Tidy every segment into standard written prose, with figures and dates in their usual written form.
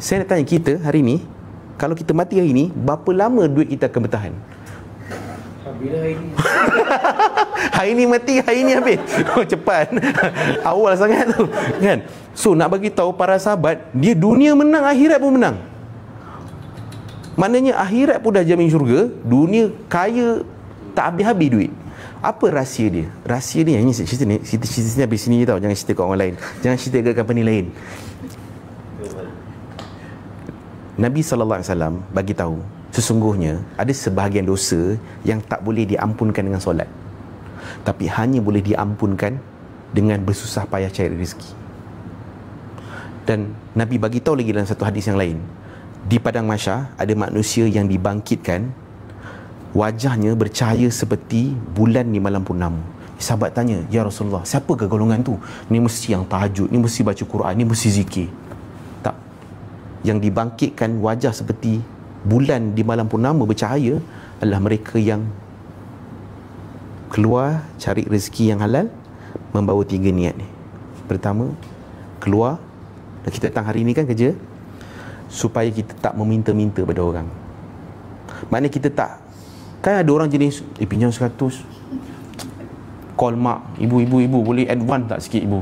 Saya nak tanya kita hari ni, kalau kita mati hari ni, berapa lama duit kita akan bertahan? Bila hari ni? Hari ni mati, hari ni habis. Oh, cepat. Awal sangat tu, kan? So nak bagi tahu para sahabat, dia dunia menang, akhirat pun menang. Maknanya akhirat pun dah jamin syurga, dunia kaya tak habis-habis duit. Apa rahsia dia? Rahsia dia, ini cerita ni, cerita ni habis sini je tau. Jangan cerita kat orang lain, jangan cerita kat company lain. Nabi SAW bagi tahu, sesungguhnya ada sebahagian dosa yang tak boleh diampunkan dengan solat, tapi hanya boleh diampunkan dengan bersusah payah cari rezeki. Dan Nabi bagi tahu lagi dalam satu hadis yang lain, di padang mahsyar ada manusia yang dibangkitkan, wajahnya bercahaya seperti bulan di malam purnama. Sahabat tanya, ya Rasulullah, siapakah golongan tu? Ni mesti yang tahajud, ni mesti baca Quran, ni mesti zikir. Tak. Yang dibangkitkan wajah seperti bulan di malam purnama bercahaya adalah mereka yang keluar cari rezeki yang halal, membawa 3 niat ni. Pertama, keluar, dan kita datang hari ni kan kerja, supaya kita tak meminta-minta pada orang. Maknanya kita tak, kan ada orang jenis, pinjam 100, call mak, ibu boleh advance tak sikit ibu?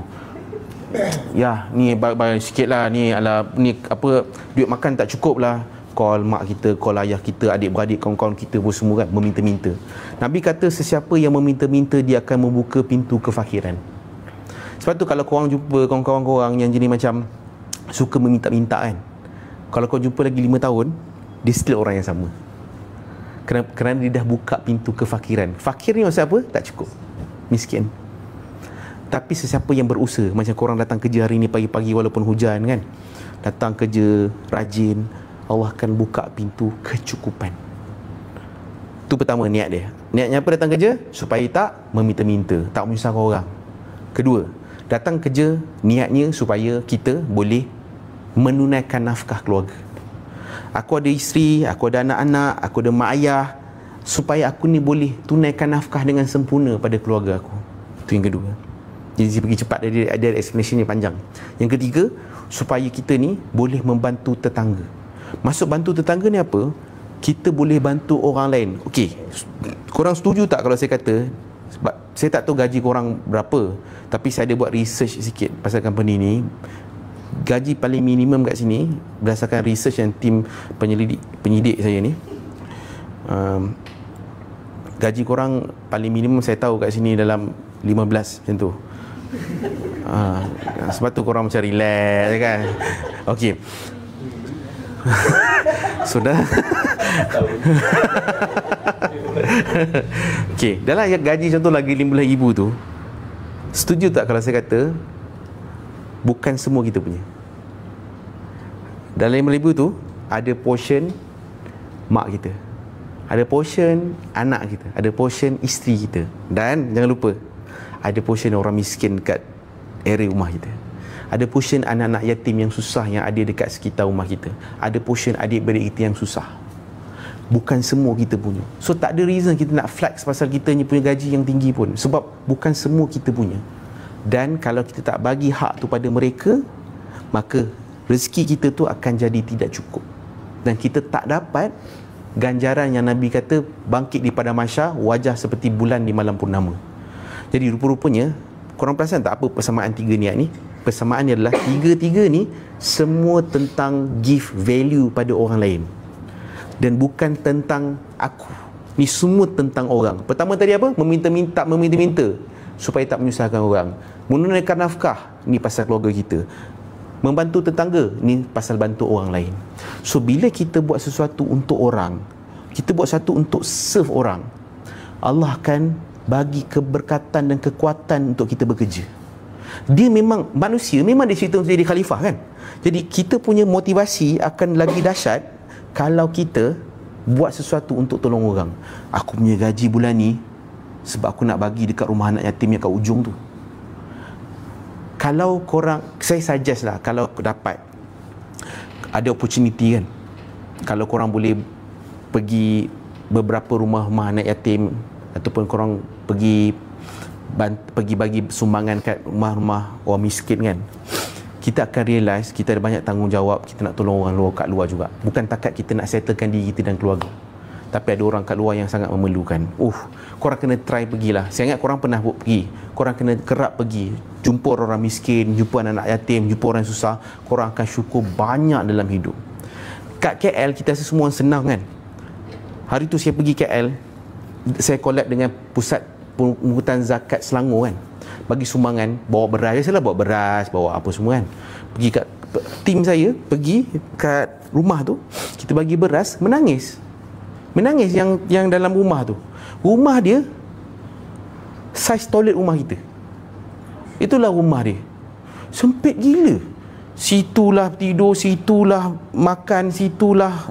Ya, ni bayar sikit lah, ni ala, ni apa, duit makan tak cukup lah. Call mak kita, call ayah kita, adik-beradik, kawan-kawan kita pun semua kan, meminta-minta. Nabi kata sesiapa yang meminta-minta, dia akan membuka pintu kefakiran. Sebab tu kalau korang jumpa kawan-kawan korang yang jenis macam suka meminta-minta kan, kalau kau jumpa lagi 5 tahun, dia still orang yang sama. Kerana dia dah buka pintu kefakiran. Fakir ni maksud apa? Tak cukup, miskin. Tapi sesiapa yang berusaha, macam korang datang kerja hari ni pagi-pagi walaupun hujan kan, datang kerja rajin, Allah akan buka pintu kecukupan. Itu pertama niat dia. Niatnya apa datang kerja? Supaya tak meminta-minta, tak menyusahkan orang. Kedua, datang kerja niatnya supaya kita boleh menunaikan nafkah keluarga. Aku ada isteri, aku ada anak-anak, aku ada mak ayah, supaya aku ni boleh tunaikan nafkah dengan sempurna pada keluarga aku. Itu yang kedua. Jadi pergi cepat, ada explanation ni panjang. Yang ketiga, supaya kita ni boleh membantu tetangga. Masuk bantu tetangga ni apa? Kita boleh bantu orang lain. Okey, korang setuju tak kalau saya kata, sebab saya tak tahu gaji korang berapa, tapi saya ada buat research sikit pasal company ni. Gaji paling minimum kat sini berdasarkan research yang tim penyidik saya ni, gaji korang paling minimum saya tahu kat sini dalam 15 macam tu. Sebab tu korang macam relax kan. Okey. Sudah. Okey, dalam gaji contoh lagi 15,000 tu, setuju tak kalau saya kata bukan semua kita punya? Dalam 5,000 tu ada portion mak kita, ada portion anak kita, ada portion isteri kita, dan jangan lupa ada portion orang miskin kat area rumah kita, ada portion anak-anak yatim yang susah yang ada dekat sekitar rumah kita, ada portion adik-beradik kita yang susah. Bukan semua kita punya. So tak ada reason kita nak flex pasal kita ni punya gaji yang tinggi pun, sebab bukan semua kita punya. Dan kalau kita tak bagi hak tu pada mereka, maka rezeki kita tu akan jadi tidak cukup, dan kita tak dapat ganjaran yang Nabi kata bangkit di padang mahsyar wajah seperti bulan di malam purnama. Jadi rupa-rupanya korang perasan tak apa persamaan 3 niat ni? Persamaannya adalah tiga-tiga ni semua tentang give value pada orang lain, dan bukan tentang aku. Ni semua tentang orang. Pertama tadi apa? Meminta-minta supaya tak menyusahkan orang. Menunaikan nafkah, ni pasal keluarga kita. Membantu tetangga, ni pasal bantu orang lain. So bila kita buat sesuatu untuk orang, kita buat sesuatu untuk serve orang, Allah akan bagi keberkatan dan kekuatan untuk kita bekerja. Dia memang, manusia memang dicipta untuk jadi khalifah kan. Jadi kita punya motivasi akan lagi dahsyat kalau kita buat sesuatu untuk tolong orang. Aku punya gaji bulan ni sebab aku nak bagi dekat rumah anak yatim yang kat ujung tu. Kalau korang, saya suggest lah, kalau dapat ada opportunity kan, kalau korang boleh pergi beberapa rumah-rumah anak yatim, ataupun korang pergi bagi sumbangan kat rumah-rumah orang miskin kan, kita akan realise kita ada banyak tanggungjawab. Kita nak tolong orang luar kat luar juga. Bukan takat kita nak settlekan diri kita dan keluarga, tapi ada orang kat luar yang sangat memerlukan. Korang kena try pergilah. Saya ingat korang pernah pergi. Korang kena kerap pergi, jumpa orang miskin, jumpa anak yatim, jumpa orang susah. Korang akan syukur banyak dalam hidup. Kat KL kita rasa semua senang kan. Hari tu saya pergi KL, saya collab dengan pusat pungutan zakat Selangor kan, bagi sumbangan, bawa beras. Biasalah bawa beras, bawa apa semua kan. Pergi kat tim saya, pergi kat rumah tu, kita bagi beras, menangis yang dalam rumah tu. Rumah dia saiz toilet rumah kita. Itulah rumah dia. Sempit gila. Situlah tidur, situlah makan, situlah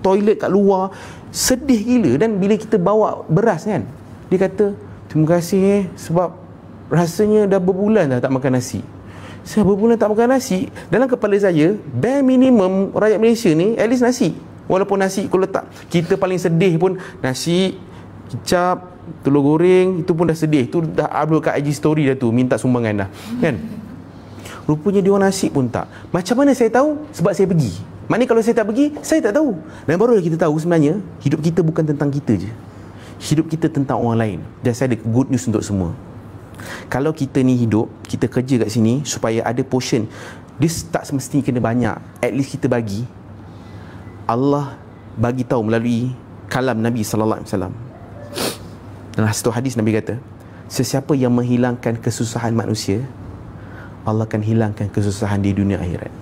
toilet kat luar. Sedih gila. Dan bila kita bawa beras kan, dia kata, terima kasih sebab rasanya dah berbulan dah tak makan nasi. Saya berbulan tak makan nasi. Dalam kepala saya, bare minimum rakyat Malaysia ni at least nasi. Walaupun nasi kalau tak, kita paling sedih pun nasi, kicap, telur goreng, itu pun dah sedih. Itu dah upload kat IG story dah tu, minta sumbangan dah kan. Rupanya dia orang nasi pun tak. Macam mana saya tahu? Sebab saya pergi. Maknanya kalau saya tak pergi, saya tak tahu. Dan barulah kita tahu sebenarnya hidup kita bukan tentang kita je. Hidup kita tentang orang lain. Dan saya ada good news untuk semua. Kalau kita ni hidup, kita kerja kat sini supaya ada portion. Dia tak semestinya kena banyak. At least kita bagi. Allah bagi tahu melalui kalam Nabi sallallahu alaihi wasallam. Dalam satu hadis Nabi kata, sesiapa yang menghilangkan kesusahan manusia, Allah akan hilangkan kesusahan di dunia akhirat.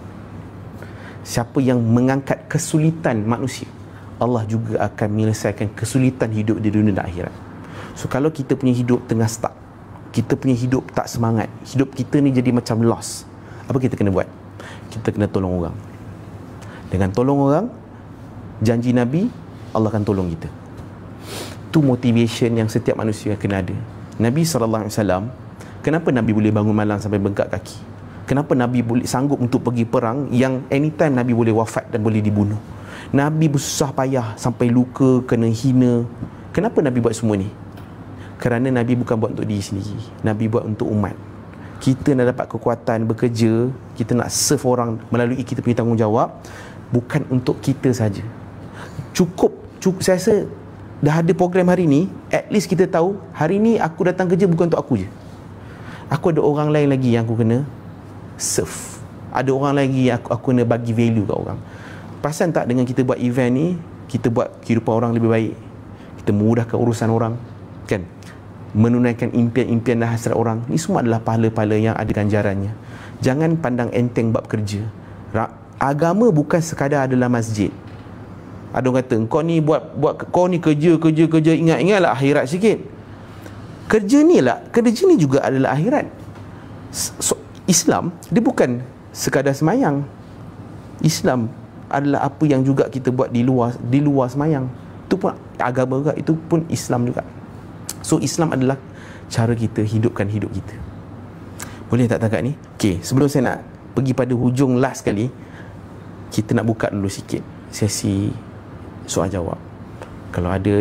Siapa yang mengangkat kesulitan manusia, Allah juga akan menyelesaikan kesulitan hidup di dunia dan akhirat. So kalau kita punya hidup tengah stuck, kita punya hidup tak semangat, hidup kita ni jadi macam lost, apa kita kena buat? Kita kena tolong orang. Dengan tolong orang, janji Nabi, Allah akan tolong kita. Itu motivation yang setiap manusia kena ada. Nabi SAW, kenapa Nabi boleh bangun malam sampai bengkak kaki? Kenapa Nabi boleh sanggup untuk pergi perang yang anytime Nabi boleh wafat dan boleh dibunuh? Nabi bersusah payah sampai luka, kena hina. Kenapa Nabi buat semua ni? Kerana Nabi bukan buat untuk diri sendiri. Nabi buat untuk umat. Kita nak dapat kekuatan bekerja, kita nak serve orang melalui kita punya tanggungjawab, bukan untuk kita saja. Cukup saya rasa dah ada program hari ni, at least kita tahu hari ni aku datang kerja bukan untuk aku je. Aku ada orang lain lagi yang aku kena serve. Ada orang lagi yang aku kena bagi value kat orang. Perasan tak dengan kita buat event ni, kita buat kehidupan orang lebih baik, kita mudahkan urusan orang kan, menunaikan impian-impian dan hasrat orang. Ni semua adalah pahala-pahala yang ada ganjarannya. Jangan pandang enteng bab kerja. Agama bukan sekadar adalah masjid. Ada orang kata, kau ni buat kau ni kerja, ingatlah akhirat sikit. Kerja ni juga adalah akhirat. So, Islam dia bukan sekadar semayang. Islam adalah apa yang juga kita buat di luar semayang. Itu pun agama juga, itu pun Islam juga. So Islam adalah cara kita hidupkan hidup kita. Boleh tak takat ni? Okey, sebelum saya nak pergi pada hujung last sekali, kita nak buka dulu sikit sesi soal jawab. Kalau ada